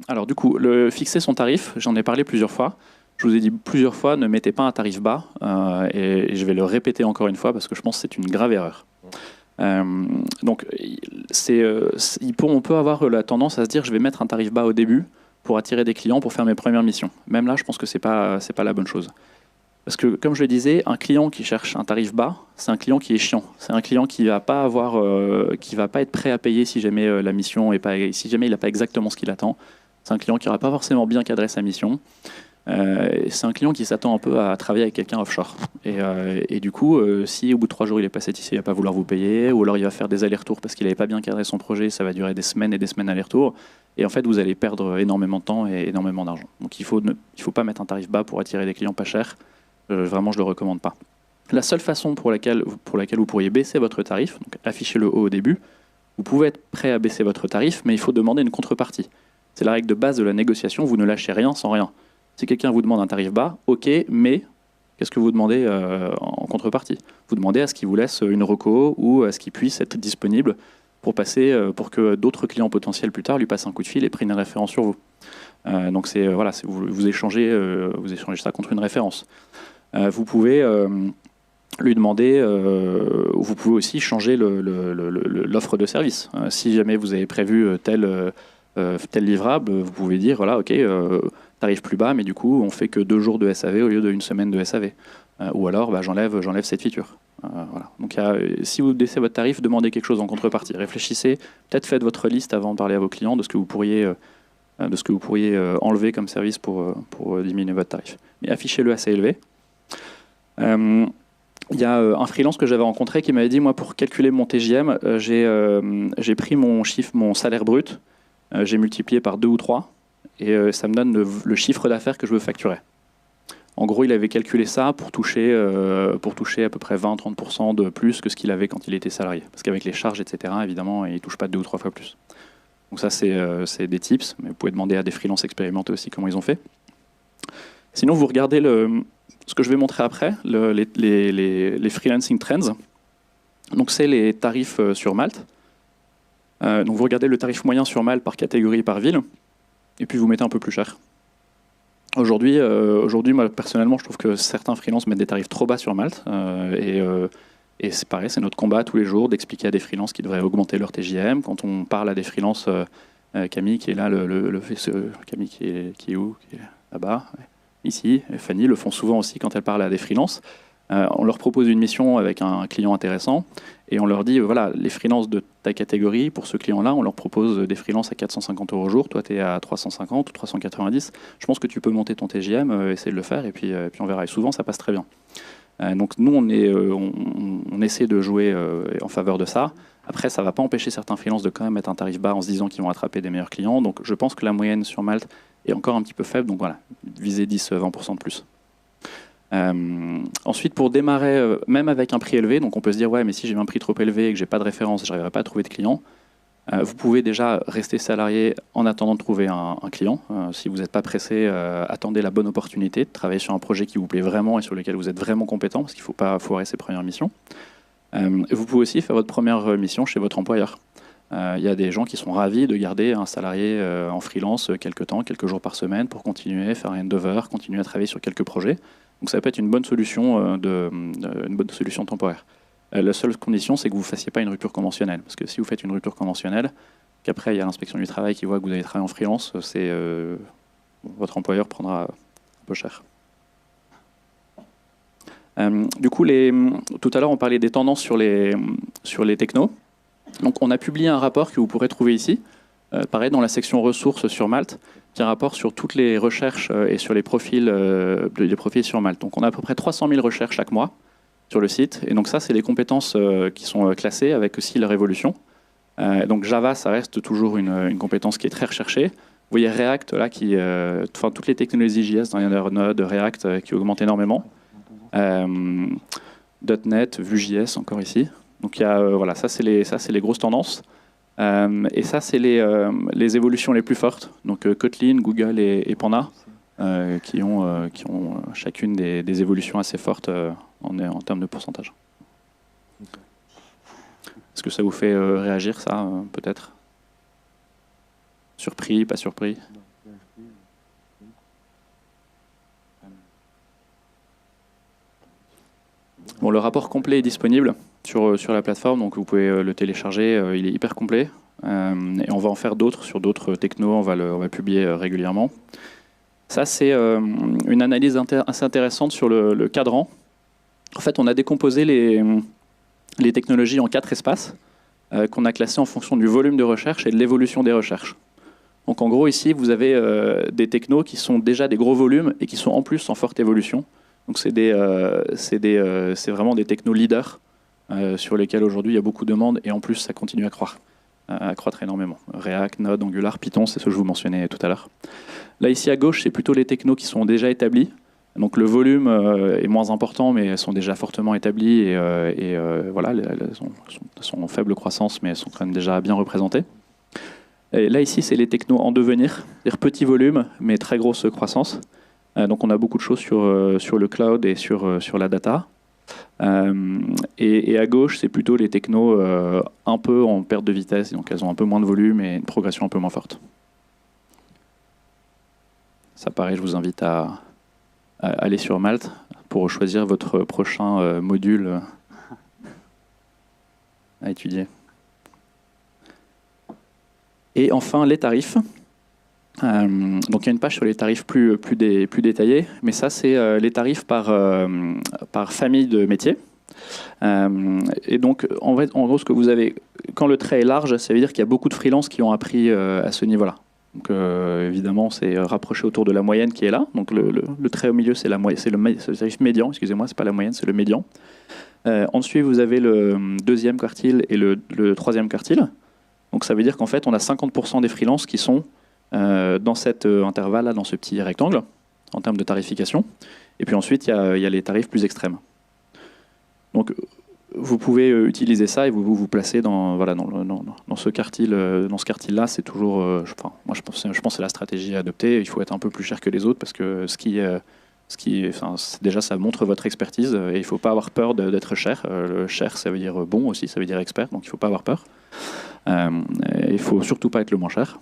Alors du coup, fixer son tarif, j'en ai parlé plusieurs fois. Je vous ai dit plusieurs fois, ne mettez pas un tarif bas, et je vais le répéter encore une fois parce que je pense que c'est une grave erreur. Donc, on peut avoir la tendance à se dire, je vais mettre un tarif bas au début pour attirer des clients, pour faire mes premières missions. Même là, je pense que c'est pas la bonne chose. Parce que, comme je le disais, un client qui cherche un tarif bas, c'est un client qui est chiant. C'est un client qui va pas être prêt à payer si jamais la mission est pas, si jamais il n'a pas exactement ce qu'il attend. C'est un client qui n'aura pas forcément bien cadré sa mission. C'est un client qui s'attend un peu à travailler avec quelqu'un offshore. Et du coup, si au bout de 3 jours il n'est pas satisfait, il ne va pas vouloir vous payer, ou alors il va faire des allers-retours parce qu'il n'avait pas bien cadré son projet, ça va durer des semaines et des semaines aller-retour. Et en fait, vous allez perdre énormément de temps et énormément d'argent. Donc il faut pas mettre un tarif bas pour attirer des clients pas chers. Vraiment, je ne le recommande pas. La seule façon pour laquelle vous pourriez baisser votre tarif, donc affichez le haut au début, vous pouvez être prêt à baisser votre tarif, mais il faut demander une contrepartie. C'est la règle de base de la négociation, vous ne lâchez rien sans rien. Si quelqu'un vous demande un tarif bas, ok, mais qu'est-ce que vous demandez en contrepartie? Vous demandez à ce qu'il vous laisse une reco ou à ce qu'il puisse être disponible pour que d'autres clients potentiels plus tard lui passent un coup de fil et prennent une référence sur vous. Donc vous échangez ça contre une référence. Vous pouvez lui demander, vous pouvez aussi changer l'offre de service. Si jamais vous avez prévu tel livrable, vous pouvez dire, voilà, ok, tarif plus bas, mais du coup, on fait que 2 jours de SAV au lieu d'une semaine de SAV. Ou alors, j'enlève cette feature. Voilà. Donc, si vous baissez votre tarif, demandez quelque chose en contrepartie. Réfléchissez, peut-être faites votre liste avant de parler à vos clients de ce que vous pourriez enlever comme service pour diminuer votre tarif. Mais affichez-le assez élevé. Il y a un freelance que j'avais rencontré qui m'avait dit, moi, pour calculer mon TJM, j'ai pris mon salaire brut, j'ai multiplié par 2 ou 3, et ça me donne le chiffre d'affaires que je veux facturer. En gros, il avait calculé ça pour toucher à peu près 20-30% de plus que ce qu'il avait quand il était salarié. Parce qu'avec les charges, etc., évidemment, il ne touche pas 2 ou 3 fois plus. Donc ça, c'est des tips, mais vous pouvez demander à des freelances expérimentés aussi comment ils ont fait. Sinon, vous regardez ce que je vais montrer après, les freelancing trends. Donc c'est les tarifs sur Malte. Donc vous regardez le tarif moyen sur Malte par catégorie, par ville, et puis vous mettez un peu plus cher. Aujourd'hui, moi, personnellement, je trouve que certains freelances mettent des tarifs trop bas sur Malte, et c'est pareil, c'est notre combat tous les jours d'expliquer à des freelances qui devraient augmenter leur TJM. Quand on parle à des freelances, Camille qui est là, Camille qui est où, qui est là-bas, ici, et Fanny le font souvent aussi quand elles parlent à des freelances. On leur propose une mission avec un client intéressant et on leur dit, voilà, les freelances de ta catégorie, pour ce client-là, on leur propose des freelances à 450 € au jour, toi tu es à 350 ou 390, je pense que tu peux monter ton TJM, essayer de le faire et puis on verra. Et souvent ça passe très bien. Donc nous, on essaie de jouer en faveur de ça. Après, ça ne va pas empêcher certains freelances de quand même mettre un tarif bas en se disant qu'ils vont attraper des meilleurs clients. Donc je pense que la moyenne sur Malte est encore un petit peu faible. Donc voilà, visez 10-20% de plus. Ensuite, pour démarrer, même avec un prix élevé, donc on peut se dire, ouais, mais si j'ai un prix trop élevé et que j'ai pas de référence, je n'arriverai pas à trouver de clients. Vous pouvez déjà rester salarié en attendant de trouver un client. Si vous n'êtes pas pressé, attendez la bonne opportunité de travailler sur un projet qui vous plaît vraiment et sur lequel vous êtes vraiment compétent, parce qu'il ne faut pas foirer ses premières missions. Vous pouvez aussi faire votre première mission chez votre employeur. Il y a des gens qui sont ravis de garder un salarié en freelance quelques jours par semaine pour continuer, faire un handover, continuer à travailler sur quelques projets. Donc ça peut être une bonne solution, temporaire. La seule condition, c'est que vous ne fassiez pas une rupture conventionnelle. Parce que si vous faites une rupture conventionnelle, qu'après il y a l'inspection du travail qui voit que vous avez travaillé en freelance, votre employeur prendra un peu cher. Du coup, tout à l'heure, on parlait des tendances sur les technos. Donc on a publié un rapport que vous pourrez trouver ici, pareil dans la section ressources sur Malte, qui est un rapport sur toutes les recherches et sur les profils sur Malte. Donc on a à peu près 300 000 recherches chaque mois sur le site. Et donc ça, c'est des compétences qui sont classées avec aussi leur évolution. Donc Java, ça reste toujours une compétence qui est très recherchée. Vous voyez React, là, toutes les technologies JS, dans Node, React, qui augmentent énormément. .NET, Vue.js, encore ici. Donc voilà, ça c'est les grosses tendances. Et ça, c'est les évolutions les plus fortes. Donc Kotlin, Google et Panda, qui ont chacune des évolutions assez fortes en termes de pourcentage. Est-ce que ça vous fait réagir, ça, peut-être? Surpris, pas surpris? Bon, le rapport complet est disponible sur la plateforme, donc vous pouvez le télécharger, il est hyper complet. Et on va en faire d'autres sur d'autres technos, on va le publier régulièrement. Ça, c'est une analyse assez intéressante sur le cadran. En fait, on a décomposé les technologies en 4 espaces qu'on a classés en fonction du volume de recherche et de l'évolution des recherches. Donc en gros, ici, vous avez des technos qui sont déjà des gros volumes et qui sont en plus en forte évolution. Donc c'est vraiment des technos leaders sur lesquels aujourd'hui il y a beaucoup de demandes et en plus ça continue à croître énormément. React, Node, Angular, Python, c'est ce que je vous mentionnais tout à l'heure. Là ici à gauche, c'est plutôt les technos qui sont déjà établis. Donc le volume est moins important, mais elles sont déjà fortement établies et voilà, elles sont en faible croissance, mais elles sont quand même déjà bien représentées. Et là ici, c'est les technos en devenir, c'est-à-dire petit volume, mais très grosse croissance. Donc on a beaucoup de choses sur le cloud et sur la data. Et à gauche, c'est plutôt les technos un peu en perte de vitesse, donc elles ont un peu moins de volume et une progression un peu moins forte. Ça pareil, je vous invite à aller sur Malte pour choisir votre prochain module à étudier. Et enfin, les tarifs. Donc il y a une page sur les tarifs plus détaillés, mais ça c'est les tarifs par famille de métiers. Et donc en gros ce que vous avez, quand le trait est large, ça veut dire qu'il y a beaucoup de freelances qui ont appris à ce niveau-là. Donc évidemment c'est rapproché autour de la moyenne qui est là. Donc le trait au milieu c'est le tarif médian, excusez-moi, c'est pas la moyenne, c'est le médian. Ensuite vous avez le deuxième quartile et le troisième quartile. Donc ça veut dire qu'en fait on a 50% des freelances qui sont dans cet intervalle-là, dans ce petit rectangle, en termes de tarification. Et puis ensuite, il y a les tarifs plus extrêmes. Donc, vous pouvez utiliser ça et vous placez dans ce quartile-là. C'est toujours, moi, je pense que c'est la stratégie à adopter. Il faut être un peu plus cher que les autres parce que déjà, ça montre votre expertise et il ne faut pas avoir peur d'être cher. Le cher, ça veut dire bon aussi, ça veut dire expert, donc il ne faut pas avoir peur. Il ne faut surtout pas être le moins cher.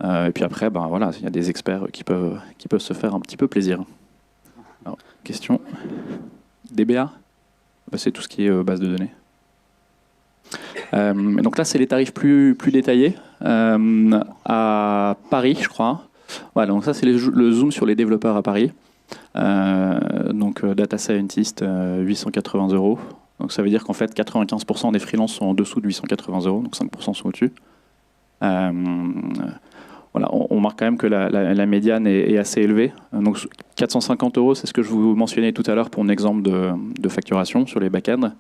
Et puis après, voilà, il y a des experts qui peuvent se faire un petit peu plaisir. Alors, question? DBA? C'est tout ce qui est base de données. Donc là, c'est les tarifs plus détaillés. À Paris, je crois. Voilà, donc ça, c'est le zoom sur les développeurs à Paris. Donc Data Scientist, 880 €. Donc ça veut dire qu'en fait, 95% des freelances sont en dessous de 880 €, donc 5% sont au-dessus. Voilà, on remarque quand même que la médiane est assez élevée. Donc 450 €, c'est ce que je vous mentionnais tout à l'heure pour un exemple de facturation sur les back-end.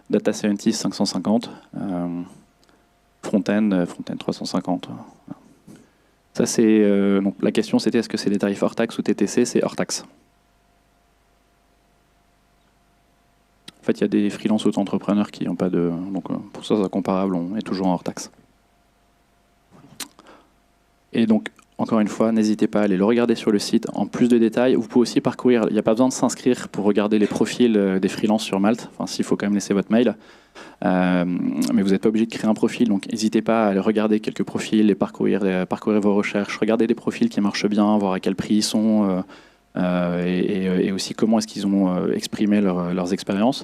Data Scientist 550, front-end 350. Ça c'est donc la question c'était est-ce que c'est des tarifs hors taxe ou TTC? C'est hors taxe. En fait, il y a des freelance auto-entrepreneurs qui n'ont pas de... Donc pour ça, c'est comparable, on est toujours en hors taxe. Et donc, encore une fois, n'hésitez pas à aller le regarder sur le site en plus de détails. Vous pouvez aussi parcourir, il n'y a pas besoin de s'inscrire pour regarder les profils des freelances sur Malte. Enfin, s'il faut quand même laisser votre mail. Mais vous n'êtes pas obligé de créer un profil, donc n'hésitez pas à aller regarder quelques profils et parcourir vos recherches. Regardez des profils qui marchent bien, voir à quel prix ils sont et aussi comment est-ce qu'ils ont exprimé leurs expériences.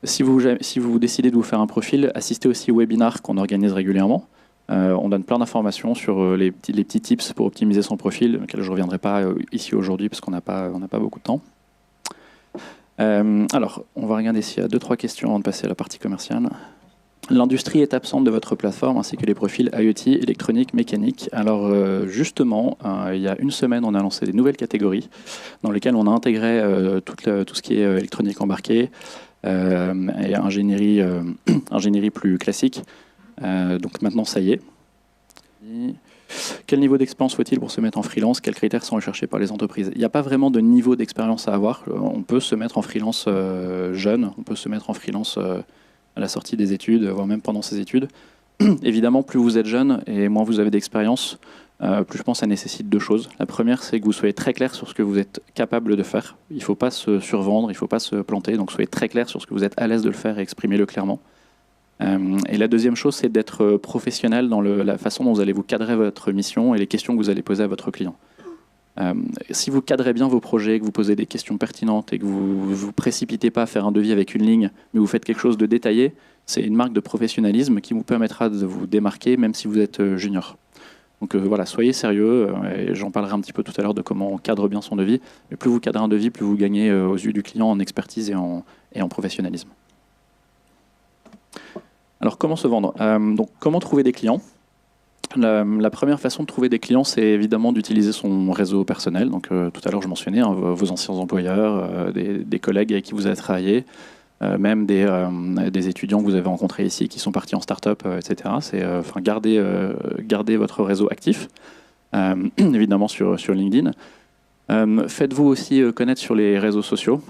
Si vous décidez de vous faire un profil, assistez aussi aux webinars qu'on organise régulièrement. On donne plein d'informations sur les petits tips pour optimiser son profil, auxquels je ne reviendrai pas ici aujourd'hui parce qu'on n'a pas beaucoup de temps. Alors, on va regarder s'il y a 2-3 questions avant de passer à la partie commerciale. L'industrie est absente de votre plateforme ainsi que les profils IoT, électronique, mécanique. Alors justement, il y a une semaine, on a lancé des nouvelles catégories dans lesquelles on a intégré tout ce qui est électronique embarquée et ingénierie plus classique. Donc maintenant, ça y est. Quel niveau d'expérience faut-il pour se mettre en freelance? Quels critères sont recherchés par les entreprises? Il n'y a pas vraiment de niveau d'expérience à avoir. On peut se mettre en freelance jeune, on peut se mettre en freelance à la sortie des études, voire même pendant ses études. Évidemment, plus vous êtes jeune et moins vous avez d'expérience, plus je pense que ça nécessite 2 choses. La première, c'est que vous soyez très clair sur ce que vous êtes capable de faire. Il ne faut pas se survendre, il ne faut pas se planter. Donc soyez très clair sur ce que vous êtes à l'aise de le faire et exprimez-le clairement. Et la deuxième chose, c'est d'être professionnel dans la façon dont vous allez vous cadrer votre mission et les questions que vous allez poser à votre client. Si vous cadrez bien vos projets, que vous posez des questions pertinentes et que vous ne vous précipitez pas à faire un devis avec une ligne, mais vous faites quelque chose de détaillé, c'est une marque de professionnalisme qui vous permettra de vous démarquer même si vous êtes junior. Donc voilà, soyez sérieux, et j'en parlerai un petit peu tout à l'heure de comment on cadre bien son devis. Mais plus vous cadrez un devis, plus vous gagnez aux yeux du client en expertise et en professionnalisme. Alors comment se vendre? Donc comment trouver des clients? La première façon de trouver des clients, c'est évidemment d'utiliser son réseau personnel. Donc tout à l'heure, je mentionnais vos anciens employeurs, des collègues avec qui vous avez travaillé, même des étudiants que vous avez rencontrés ici qui sont partis en start-up, etc. C'est garder votre réseau actif, évidemment sur LinkedIn. Faites-vous aussi connaître sur les réseaux sociaux.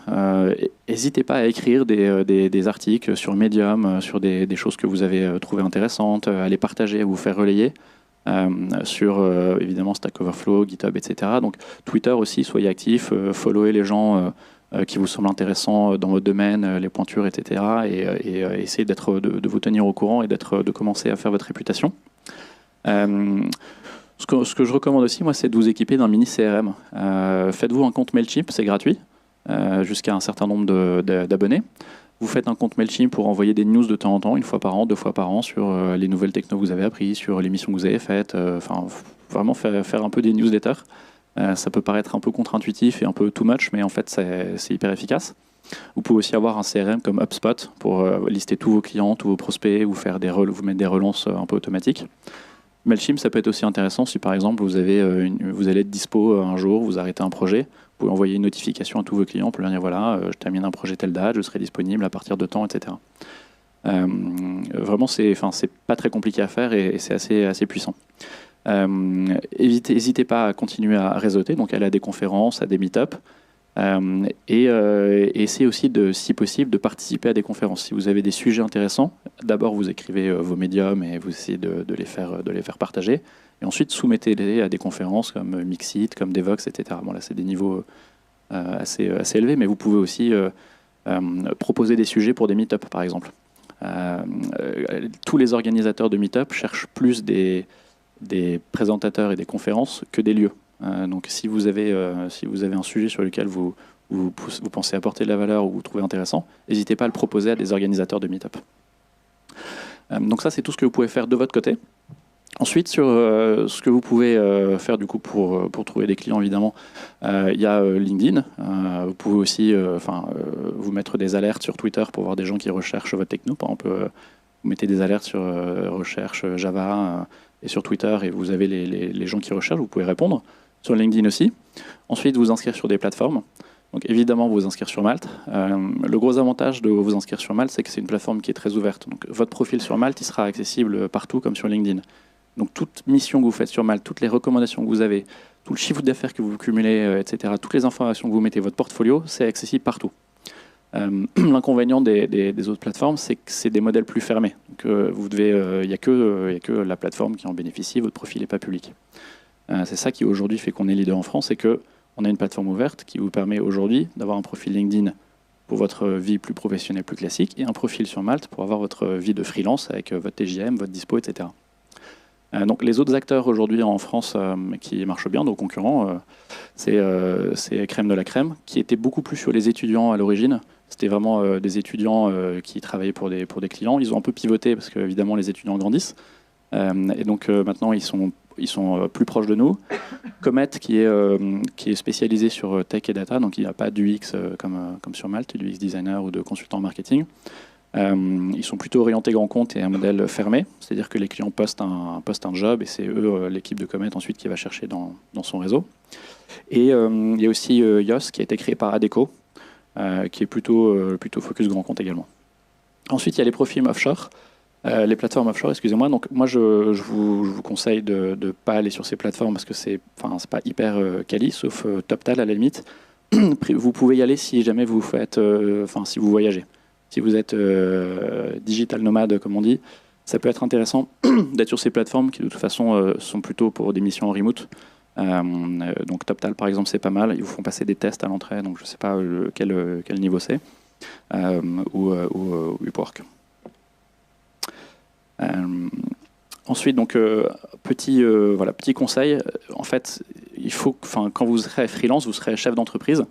N'hésitez pas à écrire des articles sur Medium, sur des choses que vous avez trouvées intéressantes, à les partager, à vous faire relayer sur évidemment Stack Overflow, GitHub, etc. Donc Twitter aussi, soyez actifs, followez les gens qui vous semblent intéressants dans votre domaine, les pointures, etc. Et essayez de vous tenir au courant et de commencer à faire votre réputation. Ce que je recommande aussi, moi, c'est de vous équiper d'un mini CRM. Faites-vous un compte Mailchimp, c'est gratuit, jusqu'à un certain nombre d'abonnés. Vous faites un compte Mailchimp pour envoyer des news de temps en temps, une fois par an, 2 fois par an, sur les nouvelles techno que vous avez apprises, sur les missions que vous avez faites. Vraiment faire un peu des newsletters. Ça peut paraître un peu contre-intuitif et un peu too much, mais en fait, c'est hyper efficace. Vous pouvez aussi avoir un CRM comme HubSpot pour lister tous vos clients, tous vos prospects, vous mettre des relances un peu automatiques. Mailchimp, ça peut être aussi intéressant si par exemple vous allez être dispo un jour, vous arrêtez un projet, vous pouvez envoyer une notification à tous vos clients pour leur dire voilà, je termine un projet telle date, je serai disponible à partir de temps, etc. Vraiment, c'est pas très compliqué à faire et c'est assez puissant. N'hésitez pas à continuer à réseauter, donc aller à des conférences, à des meet-up. Et essayez aussi, si possible, de participer à des conférences. Si vous avez des sujets intéressants, d'abord vous écrivez vos médiums et vous essayez de les faire partager. Et ensuite, soumettez-les à des conférences comme Mixit, comme Devox, etc. Bon, là, c'est des niveaux assez élevés, mais vous pouvez aussi proposer des sujets pour des meet-up, par exemple. Tous les organisateurs de meet-up cherchent plus des présentateurs et des conférences que des lieux. Donc si vous avez un sujet sur lequel vous pensez apporter de la valeur ou vous trouvez intéressant, n'hésitez pas à le proposer à des organisateurs de meet-up. Donc ça, c'est tout ce que vous pouvez faire de votre côté. Ensuite, sur ce que vous pouvez faire du coup pour trouver des clients, évidemment, il y a LinkedIn. Vous pouvez aussi vous mettre des alertes sur Twitter pour voir des gens qui recherchent votre techno. Par exemple, vous mettez des alertes sur recherche Java et sur Twitter et vous avez les gens qui recherchent, vous pouvez répondre. Sur LinkedIn aussi. Ensuite, vous inscrire sur des plateformes. Donc évidemment, vous inscrire sur Malte. Le gros avantage de vous inscrire sur Malte, c'est que c'est une plateforme qui est très ouverte. Donc votre profil sur Malte, il sera accessible partout comme sur LinkedIn. Donc toute mission que vous faites sur Malte, toutes les recommandations que vous avez, tout le chiffre d'affaires que vous cumulez, etc., toutes les informations que vous mettez, votre portfolio, c'est accessible partout. L'inconvénient des autres plateformes, c'est que c'est des modèles plus fermés. Donc il n'y a que la plateforme qui en bénéficie, votre profil n'est pas public. C'est ça qui aujourd'hui fait qu'on est leader en France, c'est qu'on a une plateforme ouverte qui vous permet aujourd'hui d'avoir un profil LinkedIn pour votre vie plus professionnelle, plus classique, et un profil sur Malte pour avoir votre vie de freelance avec votre TJM, votre dispo, etc. Donc les autres acteurs aujourd'hui en France qui marchent bien, nos concurrents, c'est crème de la crème, qui était beaucoup plus sur les étudiants à l'origine. C'était vraiment des étudiants qui travaillaient pour des clients. Ils ont un peu pivoté parce qu'évidemment les étudiants grandissent. Et donc maintenant ils sont plus proches de nous. Comet qui est spécialisé sur tech et data, donc il n'y a pas d'UX comme sur Malte, du UX designer ou de consultant marketing. Ils sont plutôt orientés grand compte et un modèle fermé, c'est-à-dire que les clients postent un job et c'est eux, l'équipe de Comet ensuite qui va chercher dans son réseau. Et il y a aussi Yos qui a été créé par Adecco, qui est plutôt focus grand compte également. Ensuite il y a les profils offshore. Les plateformes offshore, excusez-moi. Donc moi, je vous conseille de ne pas aller sur ces plateformes parce que c'est pas hyper quali, sauf TopTal à la limite. Vous pouvez y aller si jamais vous faites, si vous voyagez. Si vous êtes digital nomade, comme on dit, ça peut être intéressant d'être sur ces plateformes qui de toute façon sont plutôt pour des missions en remote. Donc TopTal, par exemple, c'est pas mal. Ils vous font passer des tests à l'entrée, donc je ne sais pas quel niveau c'est, ou Upwork. Ensuite, donc, petit conseil, en fait, quand vous serez freelance, vous serez chef d'entreprise.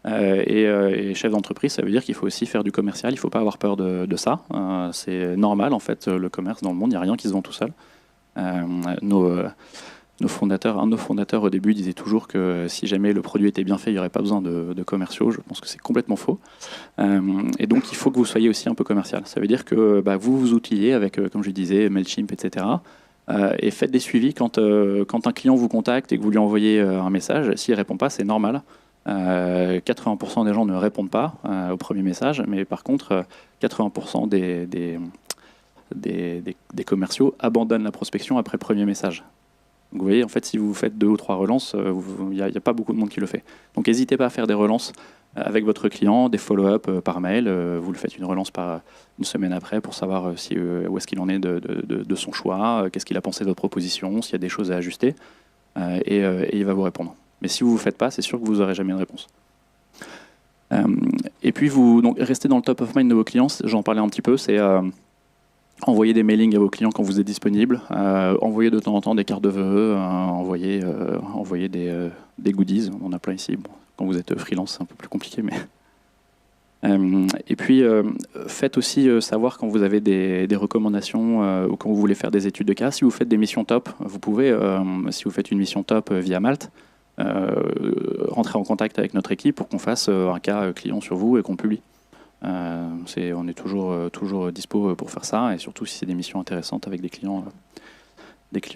Et chef d'entreprise, ça veut dire qu'il faut aussi faire du commercial, il ne faut pas avoir peur de ça. C'est normal, en fait, le commerce dans le monde, il n'y a rien qui se vend tout seul. Un de nos fondateurs au début disait toujours que si jamais le produit était bien fait, il n'y aurait pas besoin de commerciaux. Je pense que c'est complètement faux. Et donc il faut que vous soyez aussi un peu commercial. Ça veut dire que vous vous outillez avec, comme je disais, Mailchimp, etc. Et faites des suivis quand un client vous contacte et que vous lui envoyez un message. S'il ne répond pas, c'est normal. 80% des gens ne répondent pas au premier message, mais par contre, 80% des commerciaux abandonnent la prospection après le premier message. Donc vous voyez, en fait, si vous faites 2 ou 3 relances, il n'y a pas beaucoup de monde qui le fait. Donc n'hésitez pas à faire des relances avec votre client, des follow-up par mail. Vous le faites une relance une semaine après pour savoir où est-ce qu'il en est de son choix, qu'est-ce qu'il a pensé de votre proposition, s'il y a des choses à ajuster, et il va vous répondre. Mais si vous ne vous faites pas, c'est sûr que vous n'aurez jamais de réponse. Et puis, donc, restez dans le top of mind de vos clients, j'en parlais un petit peu, c'est envoyer des mailings à vos clients quand vous êtes disponible, envoyer de temps en temps des cartes de vœux, envoyer des goodies, on en a plein ici. Bon, quand vous êtes freelance, c'est un peu plus compliqué, mais... et puis, faites aussi savoir quand vous avez des recommandations ou quand vous voulez faire des études de cas. Si vous faites des missions top, vous pouvez, si vous faites une mission top via Malte, rentrer en contact avec notre équipe pour qu'on fasse un cas client sur vous et qu'on publie. On est toujours dispo pour faire ça, et surtout si c'est des missions intéressantes avec des clients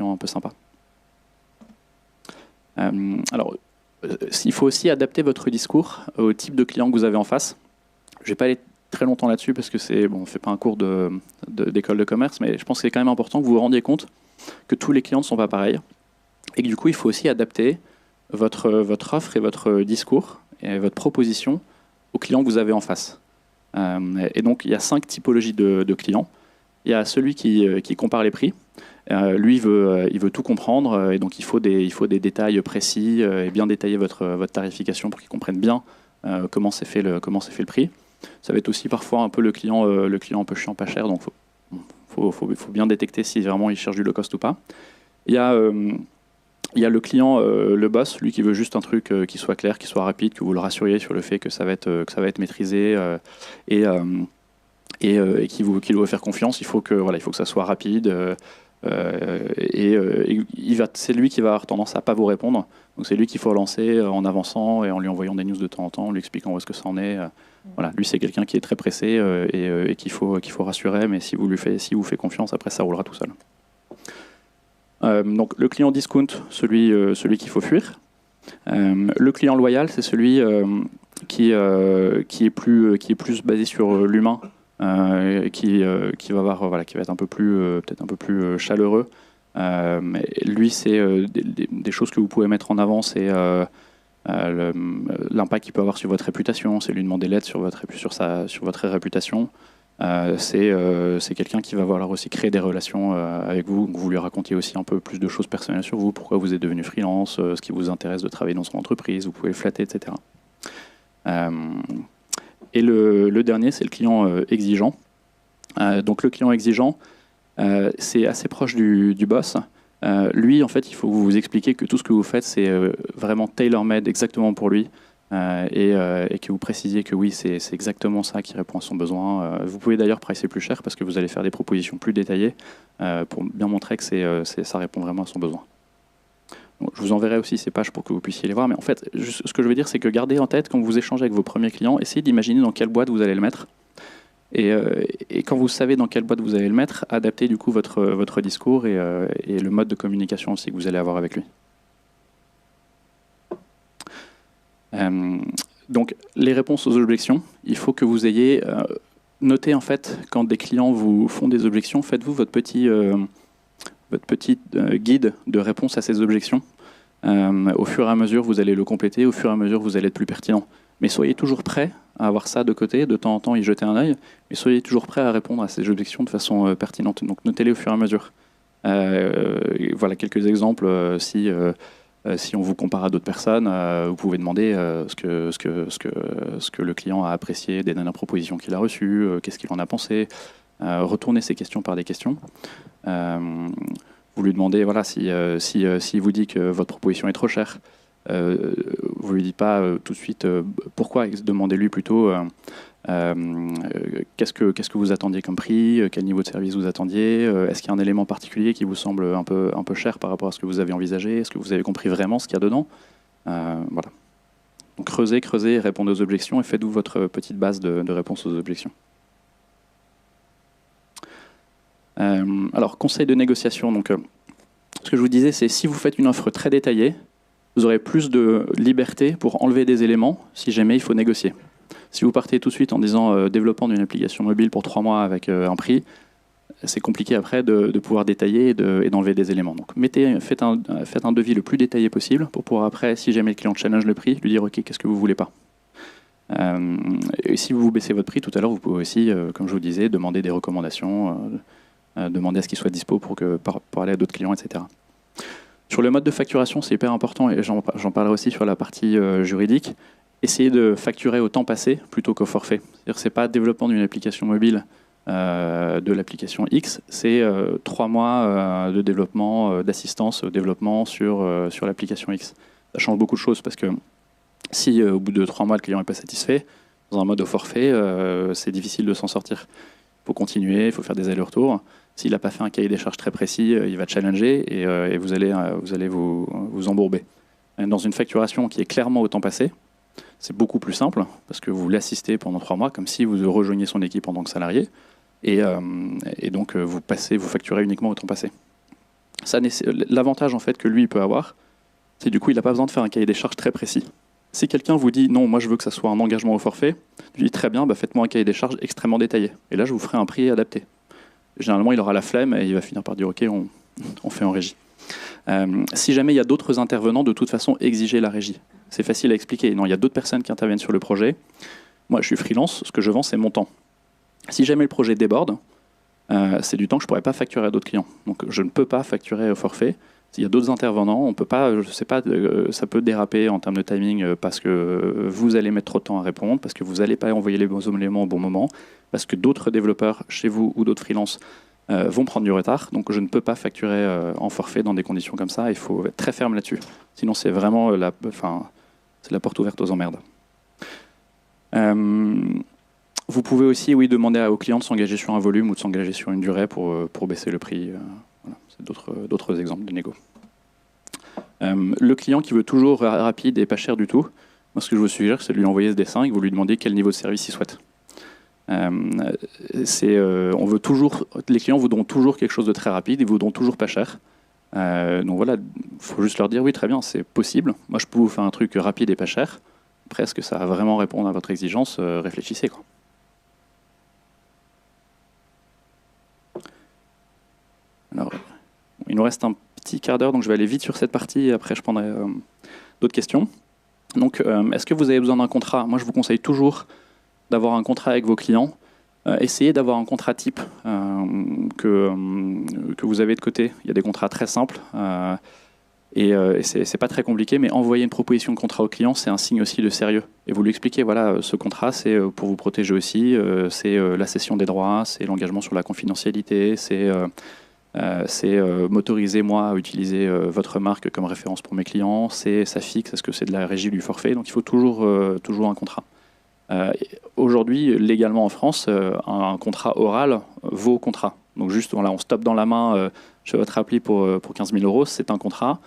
un peu sympas. Alors, il faut aussi adapter votre discours au type de client que vous avez en face. Je ne vais pas aller très longtemps là-dessus parce que on ne fait pas un cours d'école de commerce, mais je pense que c'est quand même important que vous vous rendiez compte que tous les clients ne sont pas pareils et que du coup, il faut aussi adapter votre offre et votre discours et votre proposition aux clients que vous avez en face. Et donc, il y a 5 typologies de clients. Il y a celui qui compare les prix. Lui, il veut tout comprendre, et donc il faut des détails précis et bien détailler votre tarification pour qu'il comprenne bien comment c'est fait le prix. Ça va être aussi parfois un peu le client un peu chiant, pas cher, donc faut bien détecter si vraiment il cherche du low cost ou pas. Il y a le client, le boss, lui qui veut juste un truc qui soit clair, qui soit rapide, que vous le rassuriez sur le fait que ça va être maîtrisé et qui veut faire confiance. Il faut que ça soit rapide. C'est lui qui va avoir tendance à pas vous répondre. Donc c'est lui qu'il faut relancer en avançant et en lui envoyant des news de temps en temps, en lui expliquant où est-ce que ça en est. Voilà, lui c'est quelqu'un qui est très pressé et qu'il faut rassurer, mais si vous faites confiance, après ça roulera tout seul. Donc le client discount, celui qu'il faut fuir. Le client loyal, c'est celui qui est plus basé sur l'humain. Qui va être un peu plus peut-être un peu plus chaleureux. Lui, c'est des choses que vous pouvez mettre en avant, c'est l'impact qu'il peut avoir sur votre réputation, c'est lui demander l'aide sur votre réputation. C'est quelqu'un qui va vouloir aussi créer des relations avec vous. Vous lui racontiez aussi un peu plus de choses personnelles sur vous, pourquoi vous êtes devenu freelance, ce qui vous intéresse de travailler dans son entreprise, vous pouvez le flatter, etc. Et le dernier, c'est le client exigeant. Donc le client exigeant, c'est assez proche du boss. Lui, en fait, il faut vous expliquer que tout ce que vous faites, c'est vraiment tailor-made exactement pour lui. Et que vous précisiez que oui, c'est exactement ça qui répond à son besoin. Vous pouvez d'ailleurs pricer plus cher parce que vous allez faire des propositions plus détaillées pour bien montrer que ça répond vraiment à son besoin. Donc, je vous enverrai aussi ces pages pour que vous puissiez les voir, mais en fait, ce que je veux dire, c'est que gardez en tête, quand vous échangez avec vos premiers clients, essayez d'imaginer dans quelle boîte vous allez le mettre. Et quand vous savez dans quelle boîte vous allez le mettre, adaptez du coup votre discours et le mode de communication aussi que vous allez avoir avec lui. Donc, les réponses aux objections, il faut que vous ayez noté, en fait, quand des clients vous font des objections, faites-vous votre petit guide de réponse à ces objections. Au fur et à mesure, vous allez le compléter, au fur et à mesure, vous allez être plus pertinent. Mais soyez toujours prêt à avoir ça de côté, de temps en temps y jeter un œil, mais soyez toujours prêt à répondre à ces objections de façon pertinente. Donc notez-les au fur et à mesure. Voilà quelques exemples. Si on vous compare à d'autres personnes, vous pouvez demander ce que le client a apprécié des dernières propositions qu'il a reçues, qu'est-ce qu'il en a pensé. retournez ces questions par des questions. Vous lui demandez, voilà, s'il vous dit que votre proposition est trop chère, vous ne lui dites pas tout de suite pourquoi, demandez-lui plutôt qu'est-ce que vous attendiez comme prix, quel niveau de service vous attendiez, est-ce qu'il y a un élément particulier qui vous semble un peu cher par rapport à ce que vous avez envisagé, est-ce que vous avez compris vraiment ce qu'il y a dedans, voilà. Donc creusez, répondez aux objections et faites-vous votre petite base de réponse aux objections. Alors, conseil de négociation. Donc, ce que je vous disais, c'est si vous faites une offre très détaillée, vous aurez plus de liberté pour enlever des éléments si jamais il faut négocier. Si vous partez tout de suite en disant développement d'une application mobile pour 3 mois avec un prix, c'est compliqué après de pouvoir détailler et d'enlever des éléments. Donc faites un devis le plus détaillé possible pour pouvoir après, si jamais le client challenge le prix, lui dire ok, qu'est-ce que vous voulez pas. Et si vous baissez votre prix tout à l'heure, vous pouvez aussi, comme je vous disais, demander des recommandations, demander à ce qu'il soit dispo pour aller à d'autres clients, etc. Sur le mode de facturation, c'est hyper important, et j'en parlerai aussi sur la partie juridique. Essayez de facturer au temps passé plutôt qu'au forfait. C'est-à-dire que ce n'est pas développement d'une application mobile de l'application X, c'est 3 mois de développement, d'assistance au développement sur l'application X. Ça change beaucoup de choses parce que si au bout de 3 mois le client n'est pas satisfait, dans un mode au forfait, c'est difficile de s'en sortir. Il faut continuer, il faut faire des allers-retours. S'il n'a pas fait un cahier des charges très précis, il va challenger et vous allez vous embourber. Dans une facturation qui est clairement au temps passé, c'est beaucoup plus simple parce que vous l'assistez pendant 3 mois comme si vous rejoigniez son équipe en tant que salarié et donc vous facturez uniquement au temps passé. L'avantage en fait que lui peut avoir, c'est du coup il n'a pas besoin de faire un cahier des charges très précis. Si quelqu'un vous dit non, moi je veux que ça soit un engagement au forfait, je lui dis très bien, faites-moi un cahier des charges extrêmement détaillé et là je vous ferai un prix adapté. Généralement il aura la flemme et il va finir par dire ok, on fait en régie. Si jamais il y a d'autres intervenants, de toute façon, exigez la régie. C'est facile à expliquer. Non, il y a d'autres personnes qui interviennent sur le projet. Moi, je suis freelance. Ce que je vends, c'est mon temps. Si jamais le projet déborde, c'est du temps que je ne pourrais pas facturer à d'autres clients. Donc, je ne peux pas facturer au forfait. S'il y a d'autres intervenants, on peut pas, je sais pas, ça peut déraper en termes de timing parce que vous allez mettre trop de temps à répondre, parce que vous n'allez pas envoyer les bons éléments au bon moment, parce que d'autres développeurs chez vous ou d'autres freelances vont prendre du retard, donc je ne peux pas facturer en forfait dans des conditions comme ça, il faut être très ferme là-dessus. Sinon c'est vraiment c'est la porte ouverte aux emmerdes. Vous pouvez aussi demander au client de s'engager sur un volume ou de s'engager sur une durée pour baisser le prix. Voilà. C'est d'autres exemples de négo. Le client qui veut toujours rapide et pas cher du tout, moi ce que je vous suggère c'est de lui envoyer ce dessin et que vous lui demandez quel niveau de service il souhaite. On veut toujours, les clients voudront toujours quelque chose de très rapide, ils voudront toujours pas cher. Donc voilà, il faut juste leur dire oui, très bien, c'est possible. Moi, je peux vous faire un truc rapide et pas cher. Après, est-ce que ça va vraiment répondre à votre exigence? Réfléchissez, quoi. Alors, il nous reste un petit quart d'heure, donc je vais aller vite sur cette partie et après je prendrai d'autres questions. Donc, est-ce que vous avez besoin d'un contrat? Moi, je vous conseille toujours d'avoir un contrat avec vos clients. Essayez d'avoir un contrat type que vous avez de côté. Il y a des contrats très simples et c'est pas très compliqué, mais envoyer une proposition de contrat au client, c'est un signe aussi de sérieux. Et vous lui expliquez, voilà, ce contrat, c'est pour vous protéger aussi, c'est la cession des droits, c'est l'engagement sur la confidentialité, c'est m'autoriser moi à utiliser votre marque comme référence pour mes clients, ça fixe, est-ce que c'est de la régie du forfait, donc il faut toujours un contrat. Aujourd'hui, légalement en France, un contrat oral vaut contrat. Donc juste, voilà, on stoppe dans la main chez votre appli pour 15 000 €, c'est un contrat.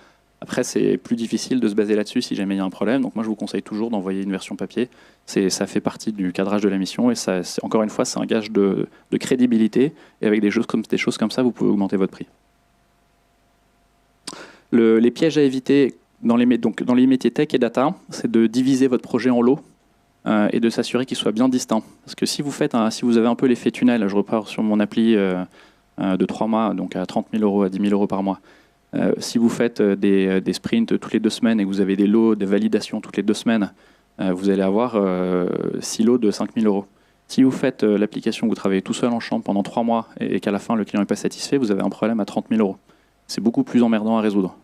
Après, c'est plus difficile de se baser là-dessus si jamais il y a un problème. Donc moi, je vous conseille toujours d'envoyer une version papier. Ça fait partie du cadrage de la mission et encore une fois, c'est un gage de crédibilité. Et avec des choses comme ça, vous pouvez augmenter votre prix. Les pièges à éviter dans les métiers tech et data, c'est de diviser votre projet en lots. Et de s'assurer qu'il soit bien distinct. Parce que si vous avez un peu l'effet tunnel, je repars sur mon appli de 3 mois, donc à 30 000 €, à 10 000 € par mois. Si vous faites des sprints toutes les 2 semaines et que vous avez des lots de validation toutes les 2 semaines, vous allez avoir 6 lots de 5 000 €. Si vous faites l'application, vous travaillez tout seul en chambre pendant 3 mois et qu'à la fin le client n'est pas satisfait, vous avez un problème à 30 000 €. C'est beaucoup plus emmerdant à résoudre.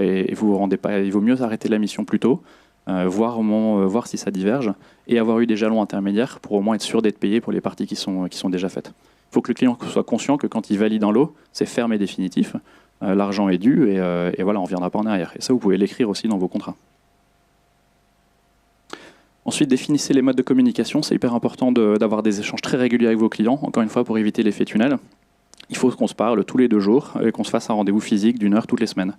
Et vous vous rendez pas, il vaut mieux arrêter la mission plus tôt. Voir si ça diverge et avoir eu des jalons intermédiaires pour au moins être sûr d'être payé pour les parties qui sont déjà faites. Il faut que le client soit conscient que quand il valide un lot, c'est ferme et définitif. L'argent est dû et voilà, on ne reviendra pas en arrière. Et ça, vous pouvez l'écrire aussi dans vos contrats. Ensuite, définissez les modes de communication. C'est hyper important d'avoir des échanges très réguliers avec vos clients, encore une fois, pour éviter l'effet tunnel. Il faut qu'on se parle tous les 2 jours et qu'on se fasse un rendez-vous physique d'1 heure toutes les semaines.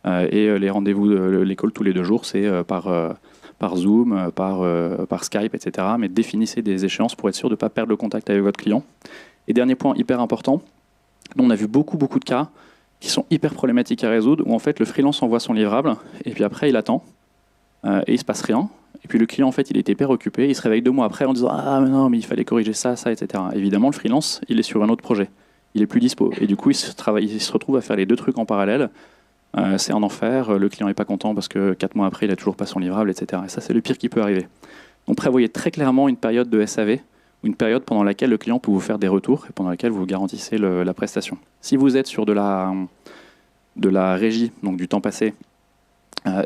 Et les rendez-vous, les calls tous les 2 jours, c'est par Zoom, par Skype, etc. Mais définissez des échéances pour être sûr de ne pas perdre le contact avec votre client. Et dernier point hyper important, on a vu beaucoup de cas qui sont hyper problématiques à résoudre, où en fait le freelance envoie son livrable, et puis après il attend, et il ne se passe rien. Et puis le client, en fait, il est hyper occupé, il se réveille 2 mois après en disant « Ah mais non, mais il fallait corriger ça, etc. » Évidemment, le freelance, il est sur un autre projet, il est plus dispo. Et du coup, il se retrouve à faire les 2 trucs en parallèle. C'est un enfer, le client n'est pas content parce que 4 mois après, il n'a toujours pas son livrable, etc. Et ça, c'est le pire qui peut arriver. Donc prévoyez très clairement une période de SAV, ou une période pendant laquelle le client peut vous faire des retours et pendant laquelle vous garantissez la prestation. Si vous êtes sur de la régie, donc du temps passé,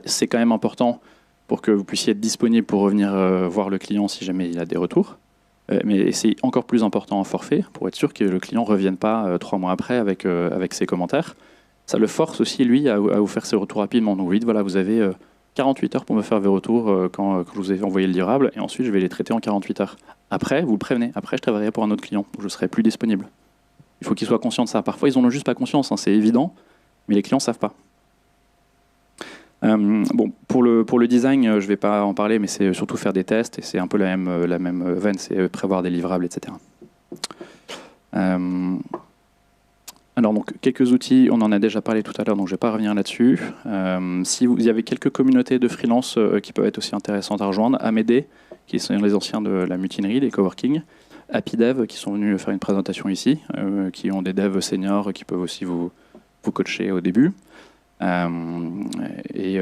c'est quand même important pour que vous puissiez être disponible pour revenir voir le client si jamais il a des retours. Mais c'est encore plus important en forfait pour être sûr que le client ne revienne pas 3 mois après avec ses commentaires. Ça le force aussi, lui, à vous faire ses retours rapidement. Donc vous dites, voilà, vous avez 48 heures pour me faire vos retours quand je vous ai envoyé le livrable, et ensuite je vais les traiter en 48 heures. Après, vous le prévenez, après je travaillerai pour un autre client, où je serai plus disponible. Il faut qu'ils soient conscients de ça. Parfois, ils n'en ont juste pas conscience, hein, c'est évident, mais les clients ne savent pas. Bon, pour le design, je ne vais pas en parler, mais c'est surtout faire des tests, et c'est un peu la même veine, c'est prévoir des livrables, etc. Alors, donc, quelques outils, on en a déjà parlé tout à l'heure, donc je ne vais pas revenir là-dessus. Si il y avait quelques communautés de freelance qui peuvent être aussi intéressantes à rejoindre, Amédée, qui sont les anciens de la mutinerie, des coworking, HappyDev, qui sont venus faire une présentation ici, qui ont des devs seniors qui peuvent aussi vous coacher au début. Et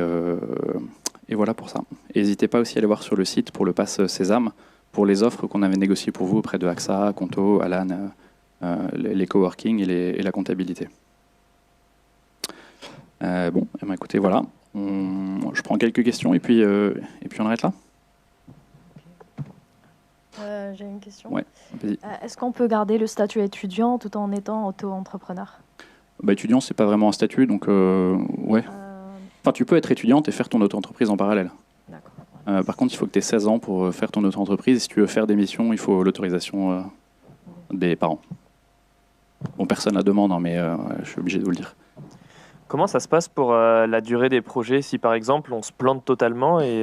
voilà pour ça. N'hésitez pas aussi à aller voir sur le site pour le pass Sésame, pour les offres qu'on avait négociées pour vous auprès de AXA, Conto, Alan, les coworking et la comptabilité. Bon, eh bien, écoutez, voilà. Je prends quelques questions et puis on arrête là. J'ai une question. Ouais, vas-y. Est-ce qu'on peut garder le statut étudiant tout en étant auto-entrepreneur? Bah, étudiant, c'est pas vraiment un statut, donc ouais. Enfin, tu peux être étudiante et faire ton auto-entreprise en parallèle. D'accord. Par contre, il faut que tu aies 16 ans pour faire ton auto-entreprise. Si tu veux faire des missions, il faut l'autorisation des parents. Bon, personne la demande, hein, mais je suis obligé de vous le dire. Comment ça se passe pour la durée des projets? Si par exemple on se plante totalement et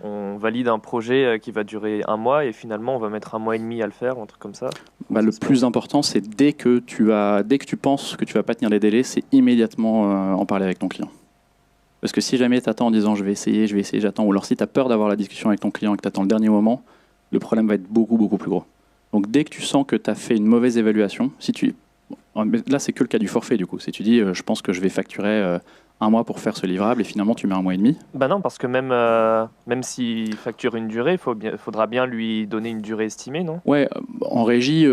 on valide un projet qui va durer 1 mois et finalement on va mettre 1 mois et demi à le faire, un truc comme ça? Bah, le plus important, c'est dès que tu penses que tu vas pas tenir les délais, c'est immédiatement en parler avec ton client. Parce que si jamais tu attends en disant je vais essayer, j'attends, ou alors si tu as peur d'avoir la discussion avec ton client et que tu attends le dernier moment, le problème va être beaucoup plus gros. Donc dès que tu sens que tu as fait une mauvaise évaluation, là c'est que le cas du forfait du coup, si tu dis je pense que je vais facturer 1 mois pour faire ce livrable et finalement tu mets 1 mois et demi. Bah non, parce que même s'il facture une durée, faudra bien lui donner une durée estimée, non? Ouais, en régie,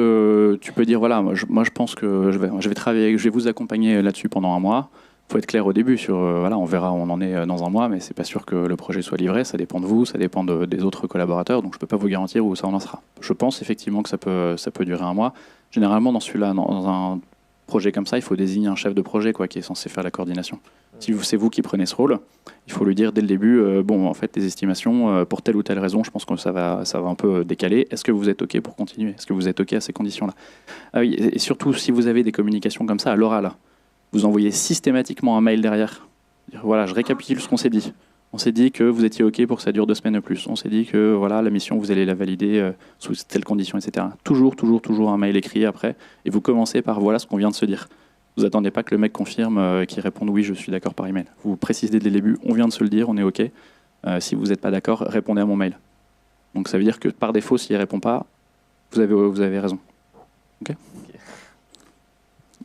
tu peux dire voilà, moi je pense que je vais vous accompagner là-dessus pendant 1 mois. Il faut être clair au début sur, voilà, on verra où on en est dans 1 mois, mais c'est pas sûr que le projet soit livré, ça dépend de vous, ça dépend des autres collaborateurs, donc je peux pas vous garantir où ça en sera. Je pense effectivement que ça peut durer 1 mois. Généralement, dans un projet comme ça, il faut désigner un chef de projet qui est censé faire la coordination. Si c'est vous qui prenez ce rôle, il faut lui dire dès le début, bon, en fait, les estimations, pour telle ou telle raison, je pense que ça va un peu décaler. Est-ce que vous êtes OK pour continuer? Est-ce que vous êtes OK à ces conditions-là? Et surtout, si vous avez des communications comme ça à l'oral, vous envoyez systématiquement un mail derrière. Dire, voilà, je récapitule ce qu'on s'est dit. On s'est dit que vous étiez OK pour que ça dure 2 semaines de plus. On s'est dit que voilà, la mission, vous allez la valider sous telles conditions, etc. Toujours un mail écrit après. Et vous commencez par voilà ce qu'on vient de se dire. Vous attendez pas que le mec confirme, qu'il réponde oui, je suis d'accord par email. Vous précisez dès le début, on vient de se le dire, on est OK. Si vous n'êtes pas d'accord, répondez à mon mail. Donc ça veut dire que par défaut, s'il ne répond pas, vous avez raison. OK.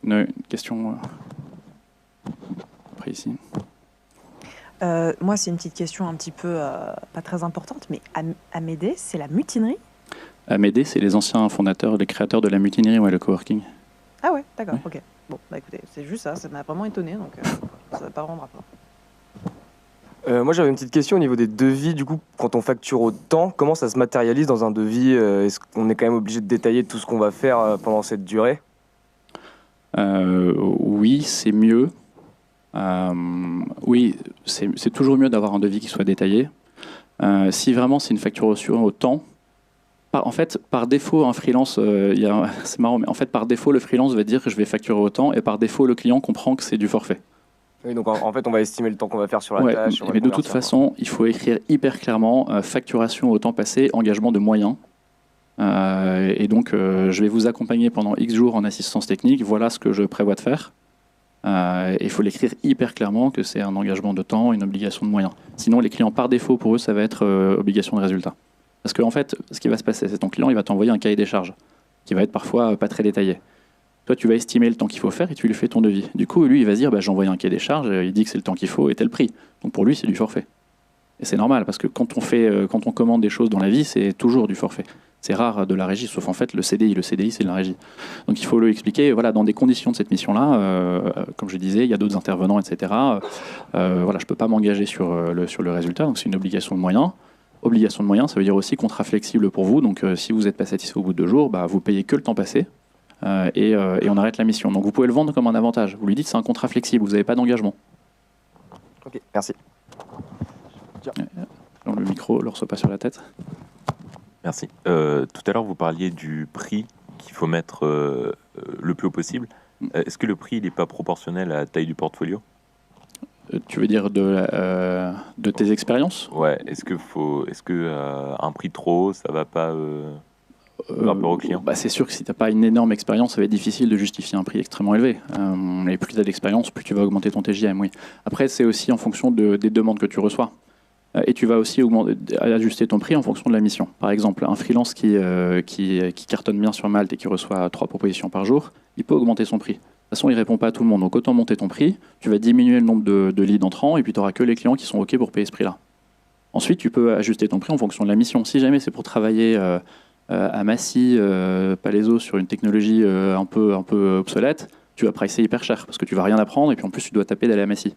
Une question après ici. Moi, c'est une petite question un petit peu pas très importante, mais Amédée, c'est la mutinerie? Amédée, c'est les anciens fondateurs, les créateurs de la mutinerie, le coworking. Ah ouais, d'accord, Ouais. ok. Bon, bah écoutez, c'est juste ça m'a vraiment étonné, donc ça va pas rendre rapport. Moi, j'avais une petite question au niveau des devis. Du coup, quand on facture au temps, comment ça se matérialise dans un devis? Est-ce qu'on est quand même obligé de détailler tout ce qu'on va faire pendant cette durée? Oui, c'est mieux. Oui, c'est toujours mieux d'avoir un devis qui soit détaillé. Si vraiment c'est une facturation au temps, en fait, par défaut, un freelance, c'est marrant, mais en fait, par défaut, le freelance va dire que je vais facturer au temps, et par défaut, le client comprend que c'est du forfait. Oui, donc en fait, on va estimer le temps qu'on va faire sur la Ouais, tâche. On va mais le de toute convertir, façon, il faut écrire hyper clairement facturation au temps passé, engagement de moyens. Et donc, je vais vous accompagner pendant X jours en assistance technique. Voilà ce que je prévois de faire. Il faut l'écrire hyper clairement que c'est un engagement de temps, une obligation de moyens. Sinon, les clients, par défaut, pour eux, ça va être obligation de résultat. Parce qu'en fait, ce qui va se passer, c'est que ton client, il va t'envoyer un cahier des charges qui va être parfois pas très détaillé. Toi, tu vas estimer le temps qu'il faut faire et tu lui fais ton devis. Du coup, lui, il va se dire, bah, j'ai envoyé un cahier des charges, il dit que c'est le temps qu'il faut et tel prix. Donc pour lui, c'est du forfait. Et c'est normal, parce que quand on commande des choses dans la vie, c'est toujours du forfait. C'est rare de la régie, sauf en fait le CDI. Le CDI, c'est de la régie. Donc il faut lui expliquer, voilà, dans des conditions de cette mission-là, comme je disais, il y a d'autres intervenants, etc. Voilà, je ne peux pas m'engager sur le résultat, donc c'est une obligation de moyens. Obligation de moyens, ça veut dire aussi contrat flexible pour vous. Donc si vous n'êtes pas satisfait au bout de 2 jours, bah, vous payez que le temps passé. Et on arrête la mission. Donc vous pouvez le vendre comme un avantage. Vous lui dites c'est un contrat flexible, vous n'avez pas d'engagement. Ok, merci. Dans le micro, ne le reçoit pas sur la tête. Merci. Tout à l'heure, vous parliez du prix qu'il faut mettre le plus haut possible. Est-ce que le prix n'est pas proportionnel à la taille du portfolio? Tu veux dire de tes expériences? Ouais. Est-ce que un prix trop haut, ça va pas par rapport au client? Bah, c'est sûr que si tu n'as pas une énorme expérience, ça va être difficile de justifier un prix extrêmement élevé. Et plus tu as d'expérience, plus tu vas augmenter ton TJM, oui. Après, c'est aussi en fonction des demandes que tu reçois. Et tu vas aussi ajuster ton prix en fonction de la mission. Par exemple, un freelance qui cartonne bien sur Malte et qui reçoit 3 propositions par jour, il peut augmenter son prix. De toute façon, il ne répond pas à tout le monde. Donc autant monter ton prix, tu vas diminuer le nombre de leads entrants et puis tu n'auras que les clients qui sont OK pour payer ce prix-là. Ensuite, tu peux ajuster ton prix en fonction de la mission. Si jamais c'est pour travailler à Massy, Palaiso, sur une technologie un peu obsolète, tu vas pricer hyper cher parce que tu vas rien apprendre et puis en plus tu dois taper d'aller à Massy.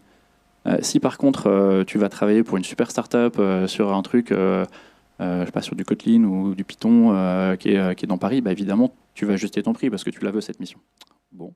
Si par contre tu vas travailler pour une super start-up sur un truc, je sais pas, sur du Kotlin ou du Python qui est dans Paris, bah évidemment tu vas ajuster ton prix parce que tu la veux cette mission. Bon.